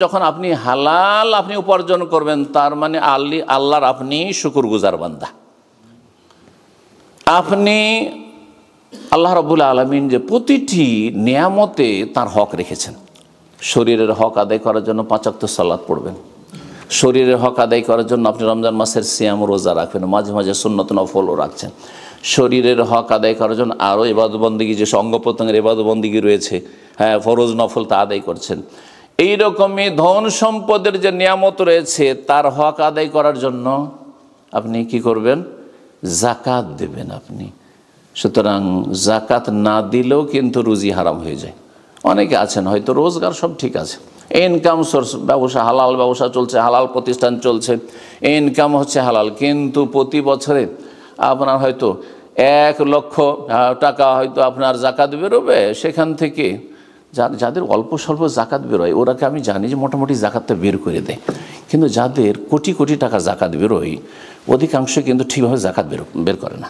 যখন আপনি হালাল আপনি উপার্জন করবেন, তার মানে আল্লাহর আপনি শুকরগুজার বান্দা। আপনি আল্লাহ রাব্বুল আলামিন যে প্রতিটি নিয়ামতে তার হক রেখেছেন। শরীরের হক আদায় করার জন্য 5 ওয়াক্ত সালাত পড়বেন, শরীরের হক আদায় করার জন্য আপনি রমজান মাসের সিয়াম রোজা রাখবেন, মাঝে মাঝে সুন্নত নফলও রাখছেন। শরীরের হক আদায় করার জন্য আরও ইবাদত বন্দেগী, যে অঙ্গ প্রত্যঙ্গের ইবাদত বন্দেগী রয়েছে, ফরজ নফল তা আদায় করছেন। এইরকমই ধন সম্পদের যে নিয়ামত রয়েছে তার হক আদায় করার জন্য আপনি কি করবেন? জাকাত দেবেন আপনি। সুতরাং জাকাত না দিলেও কিন্তু রুজি হারাম হয়ে যায়। অনেকে আছেন হয়তো রোজগার সব ঠিক আছে, ইনকাম সোর্স, ব্যবসা হালাল ব্যবসা চলছে, হালাল প্রতিষ্ঠান চলছে, ইনকাম হচ্ছে হালাল, কিন্তু প্রতি বছরে আপনার হয়তো 1 লক্ষ টাকা হয়তো আপনার জাকাত বেরোবে। সেখান থেকে যাদের অল্প স্বল্প জাকাত বেরোয় ওরাকে আমি জানি যে মোটামুটি জাকাতটা বের করে দেয়, কিন্তু যাদের কোটি কোটি টাকা জাকাত বেরোয় অধিকাংশ কিন্তু ঠিকভাবে জাকাত বের করে না।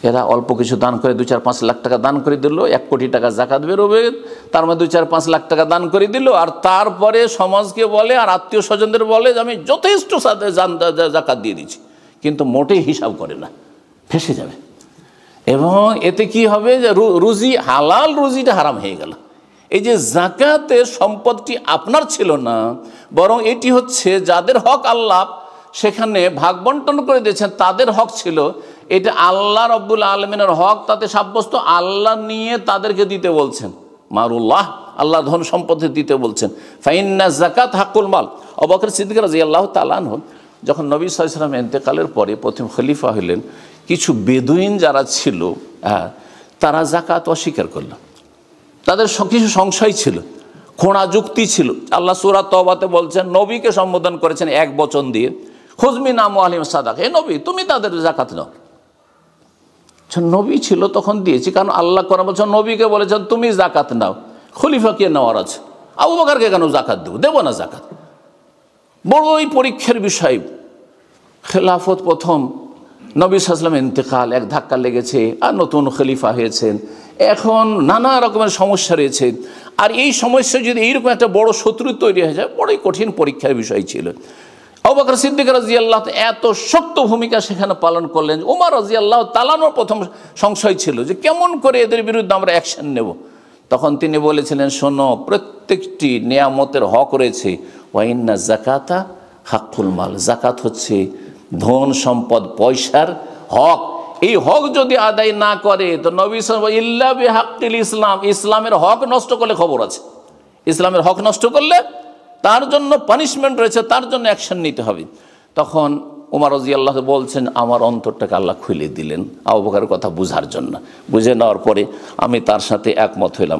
এরা অল্প কিছু দান করে 2-4-5 লাখ টাকা দান করে দিল, 1 কোটি টাকা জাকাত বেরোবে, তার মধ্যে 2-4-5 লাখ টাকা দান করে দিল, আর তারপরে সমাজকে বলে আর আত্মীয় স্বজনদের বলে যে আমি যথেষ্ট জাকাত দিয়ে দিচ্ছি, কিন্তু মোটেই হিসাব করে না, ফেসে যাবে। এবং এতে কি হবে যে রুজি, হালাল রুজিটা হারাম হয়ে গেল। এই যে জাকাতের সম্পদটি আপনার ছিল না, বরং এটি হচ্ছে যাদের হক আল্লাহ সেখানে ভাগ বন্টন করে দিয়েছেন, তাদের হক ছিল। এটা আল্লাহ রাব্বুল আলামিনের হক, তাতে সাব্যস্ত আল্লাহ নিয়ে তাদেরকে দিতে বলছেন। মারুল্লাহ, আল্লাহ ধন সম্পদ দিতে বলছেন। ফাইন্না যাকাত হাক্কুল মাল। আবু বকর সিদ্দিক রাদিয়াল্লাহু তাআলা আনহু যখন নবী সাল্লাল্লাহু আলাইহি ওয়াসাল্লাম ইন্তেকালের পরে প্রথম খলিফা হলেন, কিছু বেদুইন যারা ছিল তারা যাকাত অস্বীকার করল। তাদের কিছু সংশয় ছিল, খোঁড়া যুক্তি ছিল। আল্লাহ সূরা তওবাতে বলছেন, নবীকে সম্বোধন করেছেন এক বচন দিয়ে, খুয মিন আমওয়ালিহিম সাদাকা, হে নবী তুমি তাদের যাকাত নাও। নবী ছিল তখন দিয়েছি, কারণ আল্লাহ কোরআনে বলছেন নবীকে বলেছেন তুমি যাকাত নাও, খলিফাকে নেওয়ার আছে, আবু বকরকে কেন যাকাত দেব না জাকাত। বড়ই পরীক্ষার বিষয়। খেলাফত প্রথম নবী সাল্লাল্লাহু আলাইহি ওয়াসাল্লাম ইন্তেকাল, এক ধাক্কা লেগেছে, আর নতুন খলিফা হয়েছেন, এখন নানা রকমের সমস্যা রয়েছে। আর এই সমস্যা যদি এইরকম একটা বড় শত্রু তৈরি হয়ে যায়, বড়ই কঠিন পরীক্ষার বিষয় ছিল। আবু বকর সিদ্দিক রাদিয়াল্লাহু এত শক্ত ভূমিকা সেখানে পালন করলেন। ওমর রাদিয়াল্লাহু তাআলার প্রথম সংশয় ছিল যে কেমন করে এদের বিরুদ্ধে আমরা অ্যাকশন নেব। তখন তিনি বলেছিলেন, শোনো, প্রত্যেকটি নিয়ামতের হক রয়েছে, ওয়া ইন্না যাকাতা হাক্কুল মাল, জাকাত হচ্ছে ধন সম্পদ পয়সার হক। এই হক যদি আদায় না করে তো নবী সাল্লাল্লাহু আলাইহি ওয়াসাল্লাম ইল্লা বিহাক্কিল ইসলাম, ইসলামের হক নষ্ট করলে খবর আছে, ইসলামের হক নষ্ট করলে তার জন্য পানিশমেন্ট রয়েছে, তার জন্য অ্যাকশন নিতে হবে। তখন ওমর রাদিয়াল্লাহু বলছেন, আমার অন্তরটাকে আল্লাহ খুলে দিলেন আবু বকরের কথা বুঝার জন্য। বুঝে নেওয়ার পরে আমি তার সাথে একমত হইলাম।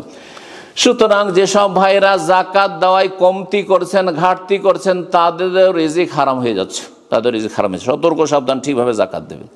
সুতরাং যেসব ভাইরা জাকাত দেওয়ায় কমতি করছেন, ঘাটতি করছেন, তাদের রিজিক হারাম হয়ে যাচ্ছে, তাদের রিজিক হারাম হয়েছে। সতর্ক সাবধান, ঠিকভাবে জাকাত দেবেন।